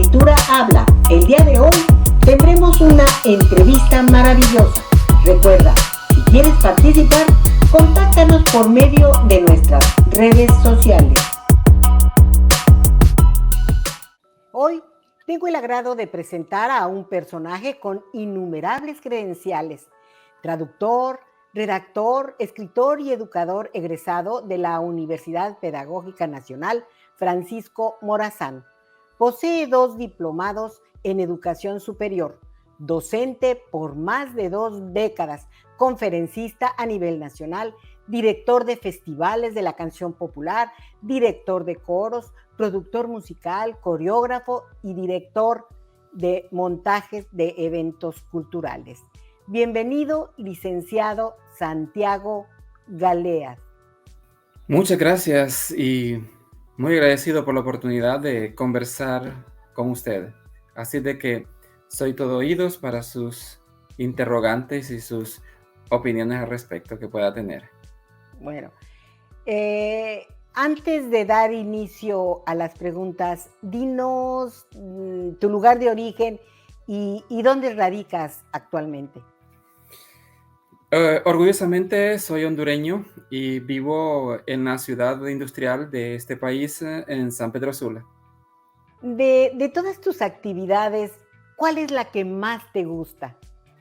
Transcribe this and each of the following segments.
Escritura habla. El día de hoy tendremos una entrevista maravillosa. Recuerda, si quieres participar, contáctanos por medio de nuestras redes sociales. Hoy tengo el agrado de presentar a un personaje con innumerables credenciales: traductor, redactor, escritor y educador egresado de la Universidad Pedagógica Nacional Francisco Morazán. Posee 2 diplomados en educación superior, docente por más de 2 décadas, conferencista a nivel nacional, director de festivales de la canción popular, director de coros, productor musical, coreógrafo y director de montajes de eventos culturales. Bienvenido, licenciado Santiago Galeas. Muchas gracias y muy agradecido por la oportunidad de conversar con usted. Así de que soy todo oídos para sus interrogantes y sus opiniones al respecto que pueda tener. Bueno, antes de dar inicio a las preguntas, dinos tu lugar de origen y dónde radicas actualmente. Orgullosamente soy hondureño y vivo en la ciudad industrial de este país, en San Pedro Sula. De todas tus actividades, ¿cuál es la que más te gusta?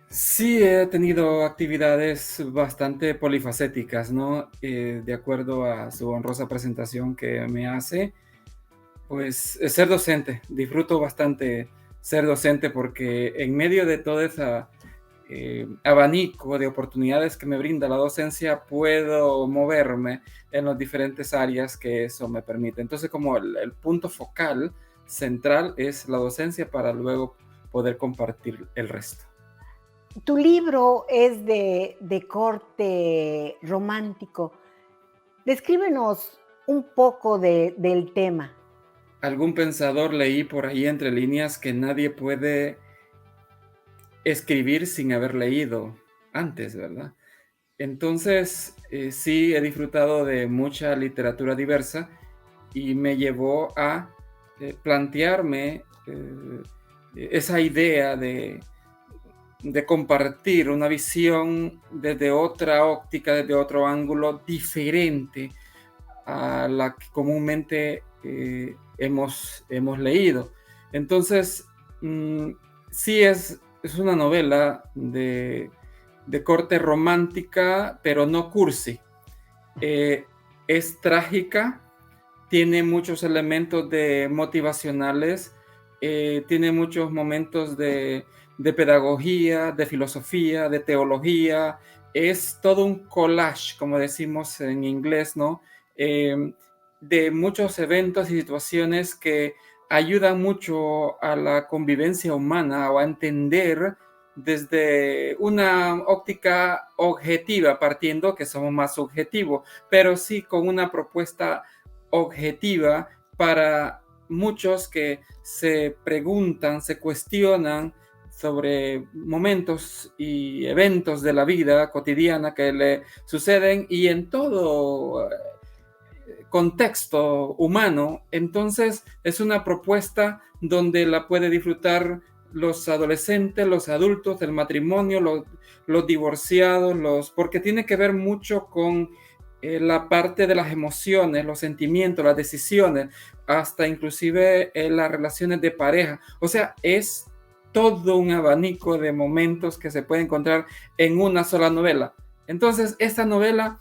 Sí, he tenido actividades bastante polifacéticas, ¿no? De acuerdo a su honrosa presentación que me hace, pues ser docente. Disfruto bastante ser docente porque en medio de todo ese abanico de oportunidades que me brinda la docencia, puedo moverme en las diferentes áreas que eso me permite. Entonces, como el punto focal central es la docencia para luego poder compartir el resto. Tu libro es de corte romántico. Descríbenos un poco del tema. Algún pensador leí por ahí entre líneas que nadie puede escribir sin haber leído antes, ¿verdad? Entonces, sí he disfrutado de mucha literatura diversa y me llevó a plantearme esa idea de compartir una visión desde otra óptica, desde otro ángulo diferente a la que comúnmente hemos leído. Entonces, sí es una novela de corte romántica, pero no cursi. Es trágica, tiene muchos elementos motivacionales, tiene muchos momentos de pedagogía, de filosofía, de teología. Es todo un collage, como decimos en inglés, ¿no? De muchos eventos y situaciones que ayudan mucho a la convivencia humana o a entender desde una óptica objetiva, partiendo que somos más subjetivos, pero sí con una propuesta objetiva para muchos que se preguntan, se cuestionan sobre momentos y eventos de la vida cotidiana que le suceden y en todo contexto humano. Entonces es una propuesta donde la puede disfrutar los adolescentes, los adultos, el matrimonio, los divorciados, porque tiene que ver mucho con la parte de las emociones, los sentimientos, las decisiones, hasta inclusive las relaciones de pareja. O sea, es todo un abanico de momentos que se puede encontrar en una sola novela. Entonces, esta novela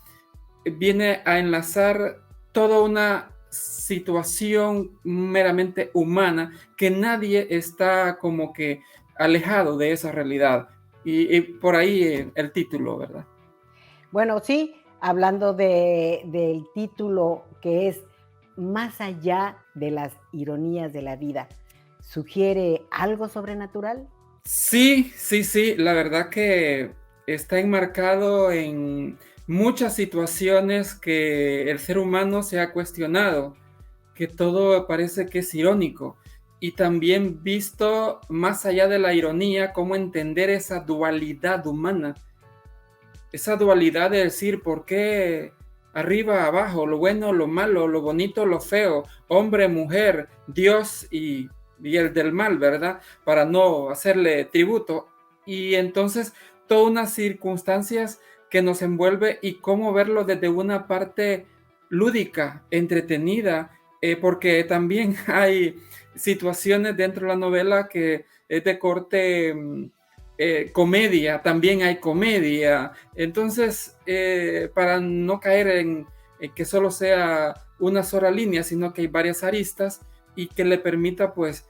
viene a enlazar toda una situación meramente humana que nadie está como que alejado de esa realidad. Y por ahí el título, ¿verdad? Bueno, sí, hablando del título, que es Más allá de las ironías de la vida, ¿sugiere algo sobrenatural? Sí, la verdad que está enmarcado en muchas situaciones que el ser humano se ha cuestionado, que todo parece que es irónico, y también visto más allá de la ironía, cómo entender esa dualidad humana, esa dualidad de decir por qué arriba, abajo, lo bueno, lo malo, lo bonito, lo feo, hombre, mujer, Dios y y el del mal, ¿verdad? Para no hacerle tributo. Y entonces, todas unas circunstancias que nos envuelve y cómo verlo desde una parte lúdica, entretenida, porque también hay situaciones dentro de la novela que es de corte comedia, también hay comedia. Entonces, para no caer en que solo sea una sola línea, sino que hay varias aristas y que le permita pues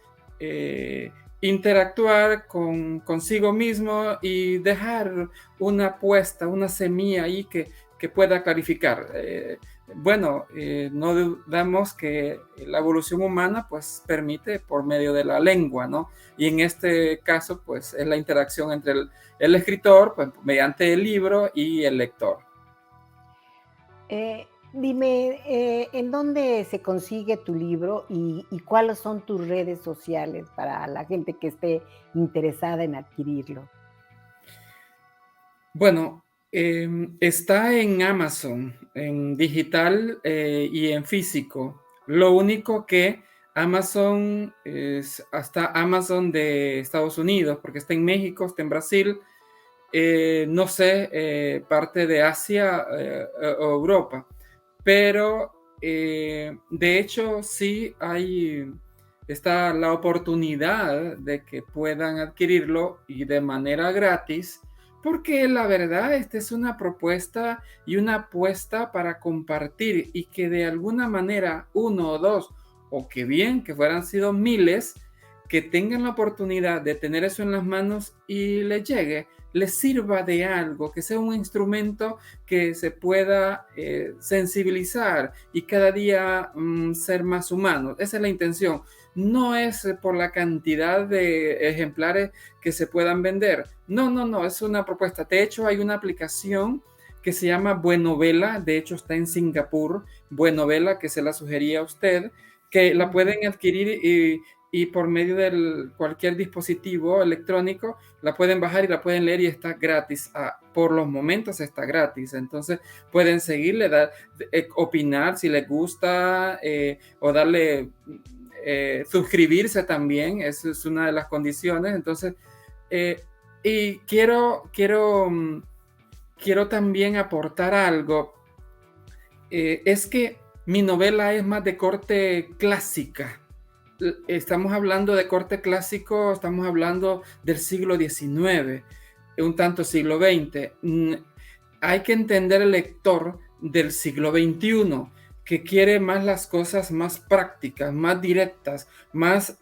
interactuar consigo mismo y dejar una apuesta, una semilla ahí que pueda clarificar. Bueno, no dudamos que la evolución humana pues permite por medio de la lengua, ¿no? Y en este caso pues es la interacción entre el escritor pues, mediante el libro y el lector. Dime, ¿en dónde se consigue tu libro y cuáles son tus redes sociales para la gente que esté interesada en adquirirlo? Bueno, está en Amazon, en digital y en físico. Lo único que Amazon es hasta Amazon de Estados Unidos, porque está en México, está en Brasil, no sé, parte de Asia o Europa. Pero de hecho sí está la oportunidad de que puedan adquirirlo y de manera gratis, porque la verdad esta es una propuesta y una apuesta para compartir y que de alguna manera uno o dos, o que bien que fueran sido miles, que tengan la oportunidad de tener eso en las manos y les llegue, les sirva de algo, que sea un instrumento que se pueda sensibilizar y cada día ser más humanos. Esa es la intención. No es por la cantidad de ejemplares que se puedan vender. No, no, no, es una propuesta. De hecho, hay una aplicación que se llama Buenovela, de hecho está en Singapur, Buenovela, que se la sugería a usted, que la pueden adquirir y por medio de cualquier dispositivo electrónico la pueden bajar y la pueden leer y está gratis. Por los momentos está gratis. Entonces pueden seguirle, opinar si les gusta o darle, suscribirse también. Esa es una de las condiciones. Entonces, y quiero también aportar algo. Es que mi novela es más de corte clásica. Estamos hablando de corte clásico, estamos hablando del siglo XIX, un tanto siglo XX. Hay que entender el lector del siglo XXI, que quiere más las cosas más prácticas, más directas, más...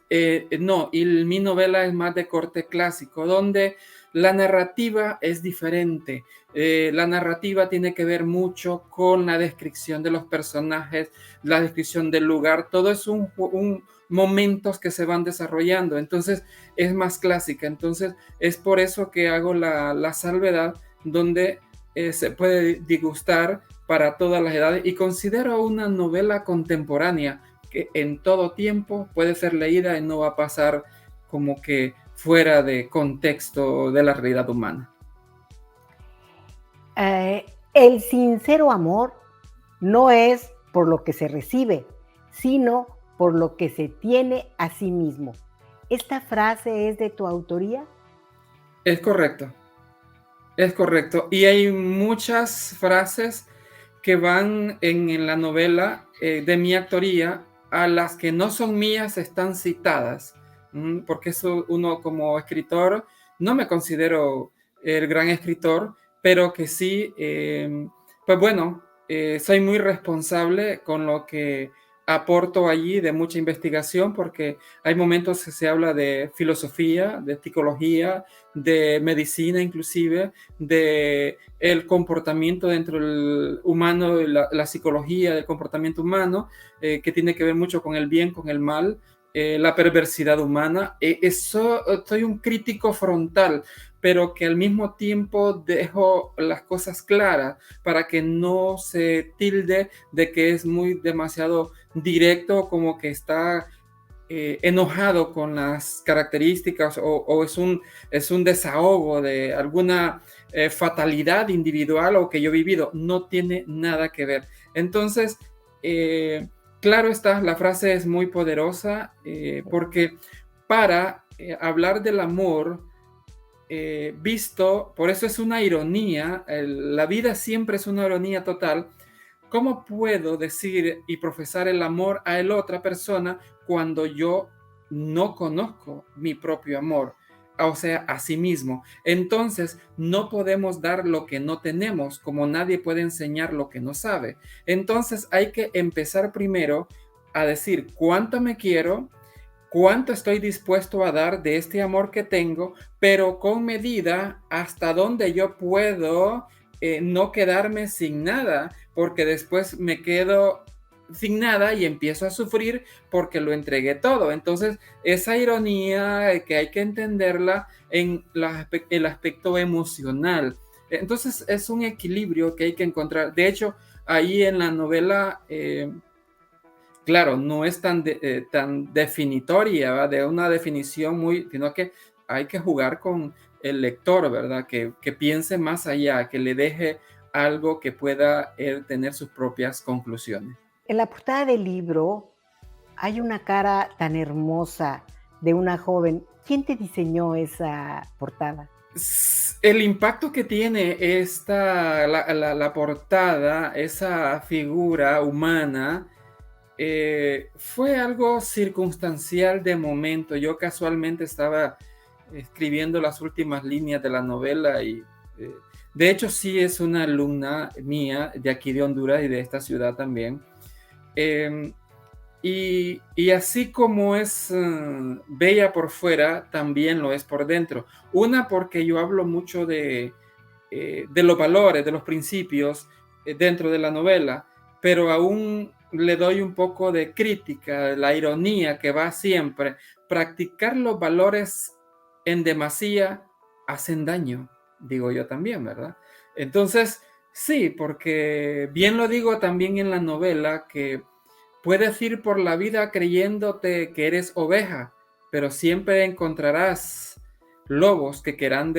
no, y mi novela es más de corte clásico, donde la narrativa es diferente. La narrativa tiene que ver mucho con la descripción de los personajes, la descripción del lugar, todo es un momentos que se van desarrollando, entonces es más clásica. Entonces es por eso que hago la salvedad donde se puede degustar para todas las edades y considero una novela contemporánea que en todo tiempo puede ser leída y no va a pasar como que fuera de contexto de la realidad humana. El sincero amor no es por lo que se recibe, sino por lo que se tiene a sí mismo. ¿Esta frase es de tu autoría? Es correcto, es correcto. Y hay muchas frases que van en la novela de mi autoría, a las que no son mías están citadas, porque eso uno como escritor, no me considero el gran escritor, pero que sí, pues bueno, soy muy responsable con lo que aporto allí de mucha investigación, porque hay momentos que se habla de filosofía, de psicología, de medicina inclusive, de el comportamiento dentro del humano, la psicología del comportamiento humano, que tiene que ver mucho con el bien, con el mal, la perversidad humana. Soy un crítico frontal, pero que al mismo tiempo dejo las cosas claras para que no se tilde de que es muy demasiado directo, como que está enojado con las características o es un desahogo de alguna fatalidad individual o que yo he vivido. No tiene nada que ver. Entonces, Claro está, la frase es muy poderosa porque para hablar del amor visto, por eso es una ironía, la vida siempre es una ironía total. ¿Cómo puedo decir y profesar el amor a la otra persona cuando yo no conozco mi propio amor? O sea, a sí mismo. Entonces, no podemos dar lo que no tenemos, como nadie puede enseñar lo que no sabe. Entonces, hay que empezar primero a decir cuánto me quiero, cuánto estoy dispuesto a dar de este amor que tengo, pero con medida hasta donde yo puedo no quedarme sin nada, porque después me quedo sin nada y empiezo a sufrir porque lo entregué todo. Entonces, esa ironía que hay que entenderla en el aspecto emocional. Entonces, es un equilibrio que hay que encontrar. De hecho, ahí en la novela claro, no es tan definitoria, ¿verdad? De una definición muy, sino que hay que jugar con el lector, ¿verdad? Que piense más allá, que le deje algo que pueda él tener sus propias conclusiones. En la portada del libro hay una cara tan hermosa de una joven. ¿Quién te diseñó esa portada? El impacto que tiene la portada, esa figura humana, fue algo circunstancial de momento. Yo casualmente estaba escribiendo las últimas líneas de la novela y de hecho sí es una alumna mía de aquí de Honduras y de esta ciudad también. Eh, y así como es bella por fuera, también lo es por dentro. Una, porque yo hablo mucho de los valores, de los principios dentro de la novela, pero aún le doy un poco de crítica, la ironía que va siempre. Practicar los valores en demasía hacen daño, digo yo también, ¿verdad? Entonces, sí, porque bien lo digo también en la novela que puedes ir por la vida creyéndote que eres oveja, pero siempre encontrarás lobos que querrán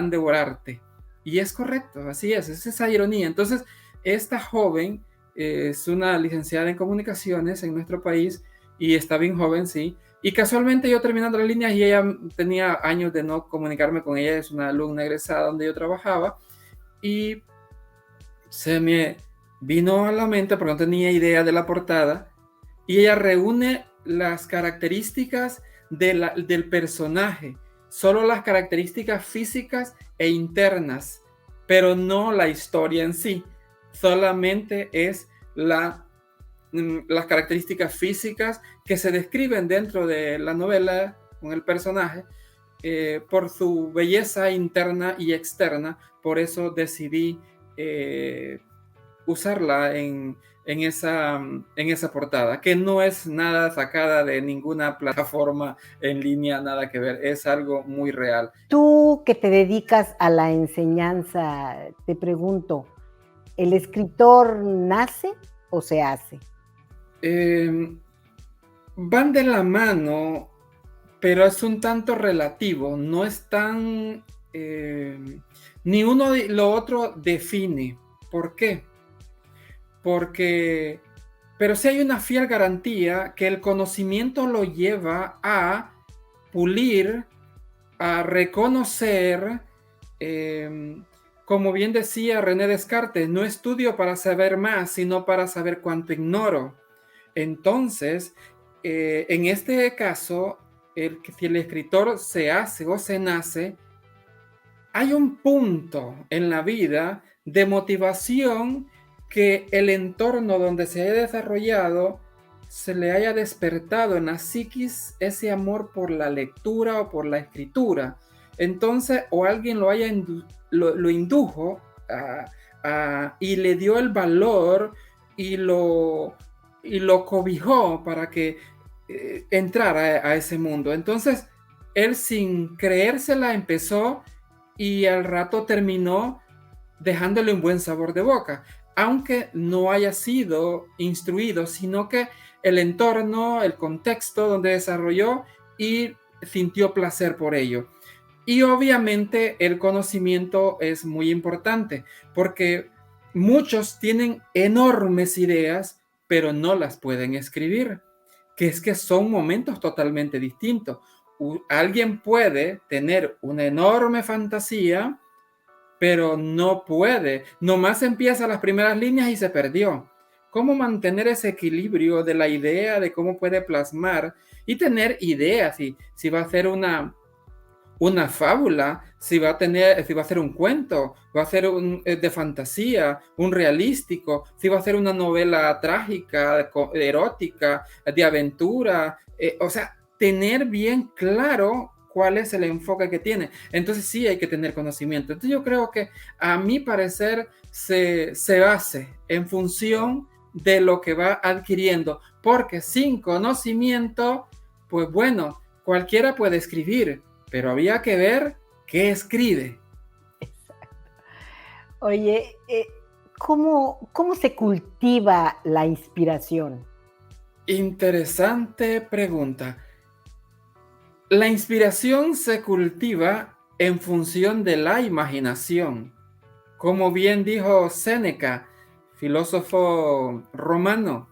devorarte. Y es correcto, así es esa ironía. Entonces, esta joven es una licenciada en comunicaciones en nuestro país y está bien joven, sí. Y casualmente yo terminando las líneas y ella tenía años de no comunicarme con ella, es una alumna egresada donde yo trabajaba y se me vino a la mente porque no tenía idea de la portada y ella reúne las características del personaje, solo las características físicas e internas, pero no la historia en sí, solamente es las características físicas que se describen dentro de la novela con el personaje por su belleza interna y externa, por eso decidí usarla en esa portada, que no es nada sacada de ninguna plataforma en línea, nada que ver, es algo muy real. Tú que te dedicas a la enseñanza, te pregunto, ¿el escritor nace o se hace? Van de la mano, pero es un tanto relativo, no es tan... ni uno lo otro define. ¿Por qué? Porque, pero sí hay una fiel garantía que el conocimiento lo lleva a pulir, a reconocer, como bien decía René Descartes, no estudio para saber más, sino para saber cuánto ignoro. Entonces, en este caso, si el escritor se hace o se nace, hay un punto en la vida de motivación que el entorno donde se haya desarrollado se le haya despertado en la psiquis ese amor por la lectura o por la escritura. Entonces, o alguien lo indujo y le dio el valor y lo cobijó para que entrara a ese mundo. Entonces, él sin creérsela empezó y al rato terminó dejándole un buen sabor de boca, aunque no haya sido instruido, sino que el entorno, el contexto donde desarrolló y sintió placer por ello. Y obviamente el conocimiento es muy importante porque muchos tienen enormes ideas, pero no las pueden escribir, que es que son momentos totalmente distintos. Alguien puede tener una enorme fantasía, pero no puede. Nomás empieza las primeras líneas y se perdió. ¿Cómo mantener ese equilibrio de la idea, de cómo puede plasmar y tener ideas? Si va a hacer una fábula, si va a hacer un cuento, va a ser de fantasía, un realístico, si va a hacer una novela trágica, erótica, de aventura, o sea, tener bien claro cuál es el enfoque que tiene. Entonces sí hay que tener conocimiento. Entonces yo creo que a mi parecer se hace en función de lo que va adquiriendo, porque sin conocimiento, pues bueno, cualquiera puede escribir, pero había que ver qué escribe. Oye, ¿cómo se cultiva la inspiración? Interesante pregunta. La inspiración se cultiva en función de la imaginación. Como bien dijo Séneca, filósofo romano,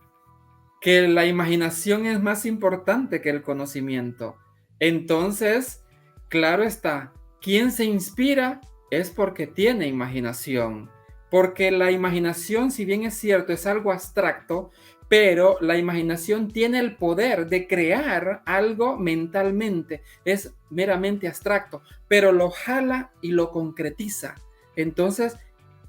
que la imaginación es más importante que el conocimiento. Entonces, claro está, quien se inspira es porque tiene imaginación. Porque la imaginación, si bien es cierto, es algo abstracto, pero la imaginación tiene el poder de crear algo mentalmente. Es meramente abstracto, pero lo jala y lo concretiza. Entonces,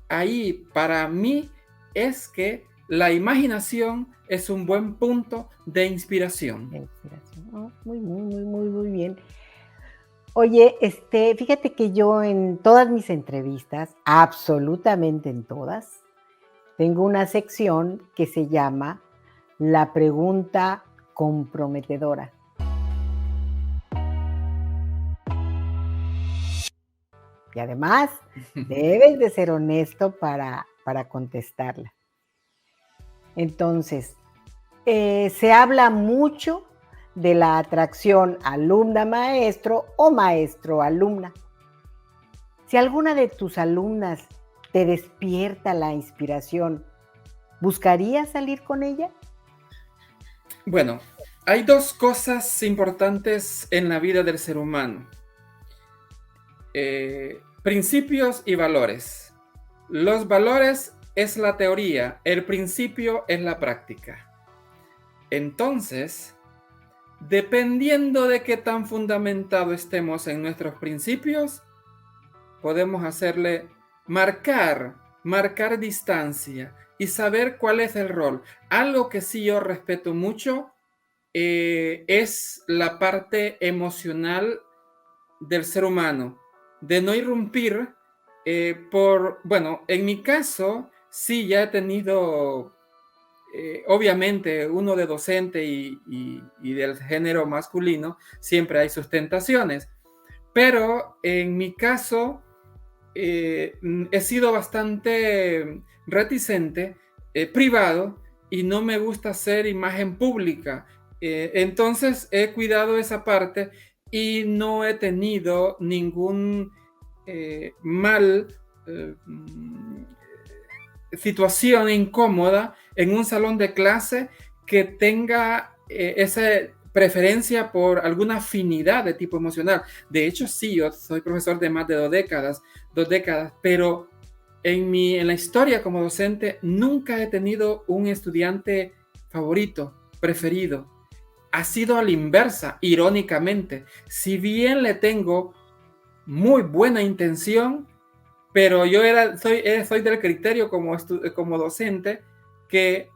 ahí para mí es que la imaginación es un buen punto de inspiración. La inspiración. Oh, muy bien. Oye, fíjate que yo en todas mis entrevistas, absolutamente en todas, tengo una sección que se llama La pregunta comprometedora. Y además, debes de ser honesto para contestarla. Entonces, se habla mucho de la atracción alumna-maestro o maestro-alumna. Si alguna de tus alumnas te despierta la inspiración, ¿buscarías salir con ella? Bueno, hay dos cosas importantes en la vida del ser humano. Principios y valores. Los valores es la teoría, el principio es la práctica. Entonces, dependiendo de qué tan fundamentado estemos en nuestros principios, podemos hacerle marcar distancia y saber cuál es el rol. Algo que sí yo respeto mucho es la parte emocional del ser humano, de no irrumpir bueno, en mi caso, sí, ya he tenido, obviamente, uno de docente y del género masculino, siempre hay sus tentaciones, pero en mi caso, he sido bastante reticente, privado, y no me gusta hacer imagen pública. Entonces he cuidado esa parte y no he tenido ningún mal situación incómoda en un salón de clase que tenga esa preferencia por alguna afinidad de tipo emocional. De hecho, sí, yo soy profesor de más de 2 décadas, pero en la historia como docente nunca he tenido un estudiante favorito, preferido. Ha sido a la inversa, irónicamente. Si bien le tengo muy buena intención, pero yo soy del criterio como docente que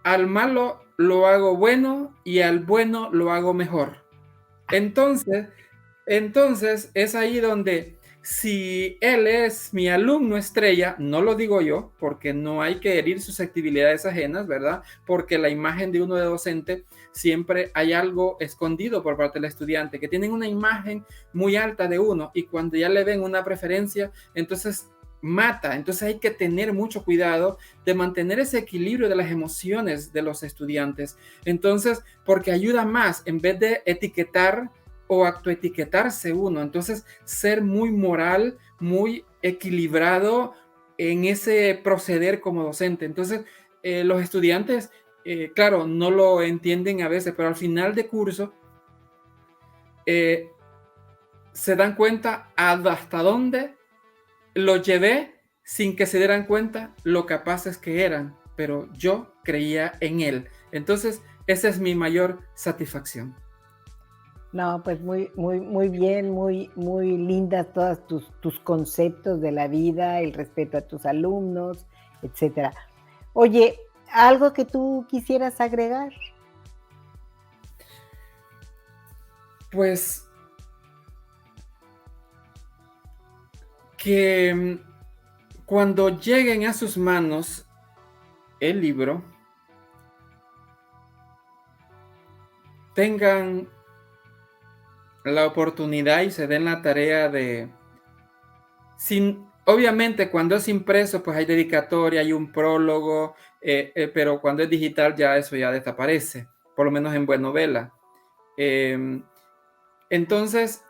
al malo lo hago bueno y al bueno lo hago mejor. Entonces es ahí donde si él es mi alumno estrella, no lo digo yo, porque no hay que herir susceptibilidades ajenas, ¿verdad? Porque la imagen de uno de docente siempre hay algo escondido por parte del estudiante, que tienen una imagen muy alta de uno y cuando ya le ven una preferencia, entonces mata. Entonces hay que tener mucho cuidado de mantener ese equilibrio de las emociones de los estudiantes. Entonces, porque ayuda más en vez de etiquetar o autoetiquetarse uno. Entonces, ser muy moral, muy equilibrado en ese proceder como docente. Entonces, los estudiantes, claro, no lo entienden a veces, pero al final de curso se dan cuenta hasta dónde lo llevé sin que se dieran cuenta lo capaces que eran, pero yo creía en él. Entonces, esa es mi mayor satisfacción. No, pues muy bien, muy lindas todas tus conceptos de la vida, el respeto a tus alumnos, etcétera. Oye, ¿algo que tú quisieras agregar? Pues que cuando lleguen a sus manos el libro, tengan la oportunidad y se den la tarea de, obviamente cuando es impreso, pues hay dedicatoria, hay un prólogo, pero cuando es digital ya eso ya desaparece, por lo menos en Buenovela. Entonces,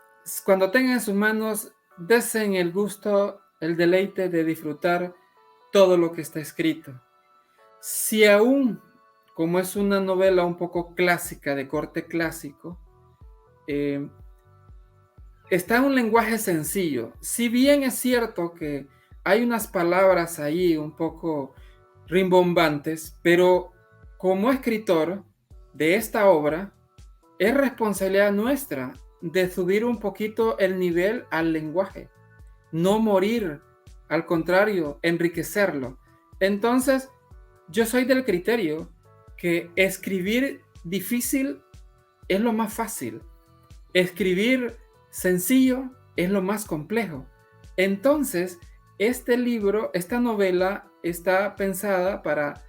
cuando tengan en sus manos, desen el gusto, el deleite de disfrutar todo lo que está escrito. Si aún, como es una novela un poco clásica, de corte clásico, está en un lenguaje sencillo. Si bien es cierto que hay unas palabras ahí un poco rimbombantes, pero como escritor de esta obra, es responsabilidad nuestra de subir un poquito el nivel al lenguaje, no morir, al contrario, enriquecerlo. Entonces, yo soy del criterio que escribir difícil es lo más fácil. Escribir sencillo es lo más complejo. Entonces, este libro, esta novela está pensada para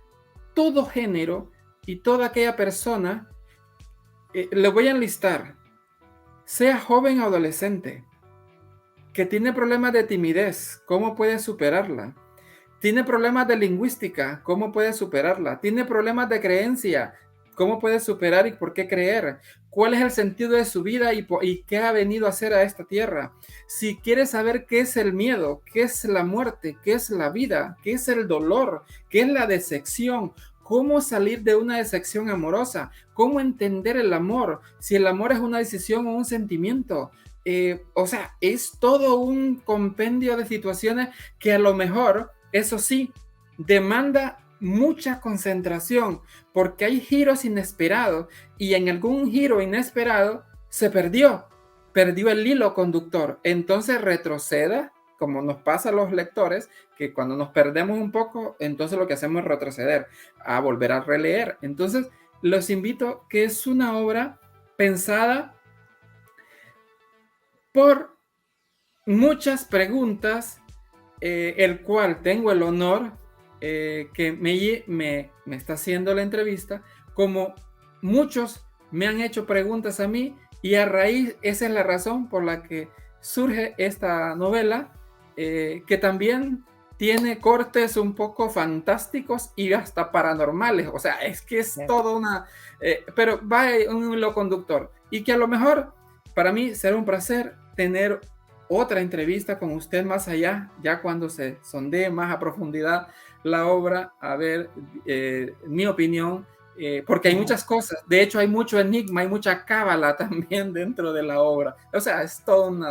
todo género y toda aquella persona. Le voy a enlistar, sea joven o adolescente, que tiene problemas de timidez, ¿cómo puede superarla? Tiene problemas de lingüística, ¿cómo puede superarla? Tiene problemas de creencia, ¿cómo puede superar y por qué creer? ¿Cuál es el sentido de su vida y qué ha venido a hacer a esta tierra? Si quiere saber qué es el miedo, qué es la muerte, qué es la vida, qué es el dolor, qué es la decepción, cómo salir de una decepción amorosa, cómo entender el amor, si el amor es una decisión o un sentimiento. O sea, es todo un compendio de situaciones que a lo mejor, eso sí, demanda mucha concentración, porque hay giros inesperados y en algún giro inesperado se perdió el hilo conductor. Entonces retroceda, como nos pasa a los lectores, que cuando nos perdemos un poco, entonces lo que hacemos es retroceder, a volver a releer. Entonces, los invito, que es una obra pensada por muchas preguntas, el cual tengo el honor que me está haciendo la entrevista, como muchos me han hecho preguntas a mí, y a raíz, esa es la razón por la que surge esta novela, que también tiene cortes un poco fantásticos y hasta paranormales. O sea, es que es todo una... pero va un hilo conductor. Y que a lo mejor, para mí, será un placer tener otra entrevista con usted más allá, ya cuando se sondee más a profundidad la obra, a ver mi opinión, porque hay muchas cosas. De hecho, hay mucho enigma, hay mucha cábala también dentro de la obra. O sea, es todo un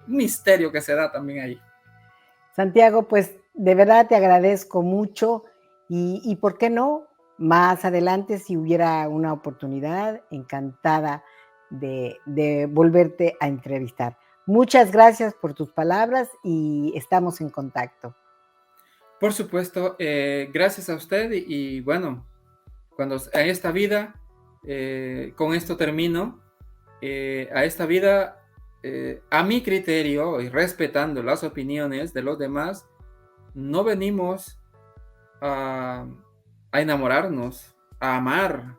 misterio que se da también ahí. Santiago, pues de verdad te agradezco mucho y ¿por qué no? Más adelante, si hubiera una oportunidad, encantada de volverte a entrevistar. Muchas gracias por tus palabras y estamos en contacto. Por supuesto, gracias a usted y bueno, cuando en esta vida, con esto termino, a esta vida, a mi criterio y respetando las opiniones de los demás, no venimos a enamorarnos, a amar,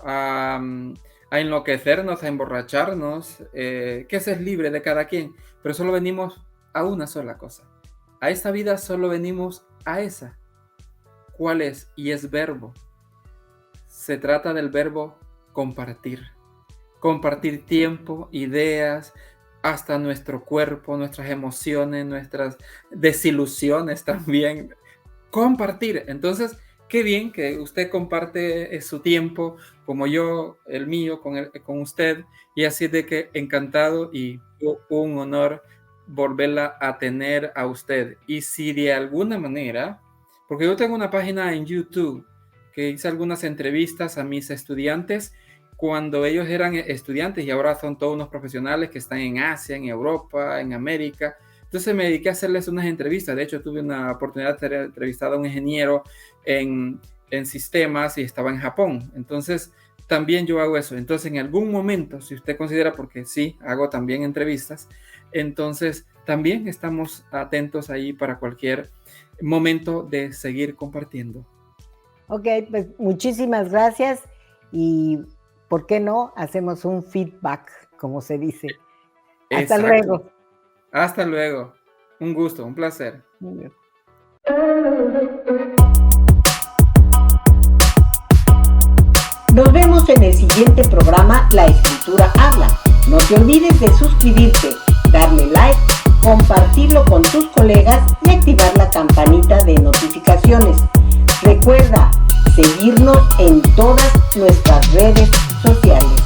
a enloquecernos, a emborracharnos, que ese es libre de cada quien, pero solo venimos a una sola cosa. A esta vida solo venimos a esa. ¿Cuál es? Y es verbo. Se trata del verbo compartir. Compartir tiempo, ideas, hasta nuestro cuerpo, nuestras emociones, nuestras desilusiones también. Compartir. Entonces, qué bien que usted comparte su tiempo, como yo, el mío, con usted, y así de que encantado y un honor volverla a tener a usted. Y si de alguna manera, porque yo tengo una página en YouTube que hice algunas entrevistas a mis estudiantes cuando ellos eran estudiantes y ahora son todos unos profesionales que están en Asia, en Europa, en América. Entonces me dediqué a hacerles unas entrevistas. De hecho, tuve una oportunidad de entrevistar a un ingeniero en sistemas y estaba en Japón. Entonces, también yo hago eso. Entonces, en algún momento, si usted considera, porque sí, hago también entrevistas, entonces también estamos atentos ahí para cualquier momento de seguir compartiendo. Ok, pues muchísimas gracias y ¿por qué no? Hacemos un feedback, como se dice. Hasta luego. Hasta luego. Un gusto, un placer. Muy bien. Nos vemos en el siguiente programa La Escritura Habla. No te olvides de suscribirte, darle like, compartirlo con tus colegas y activar la campanita de notificaciones. Recuerda seguirnos en todas nuestras redes sociales.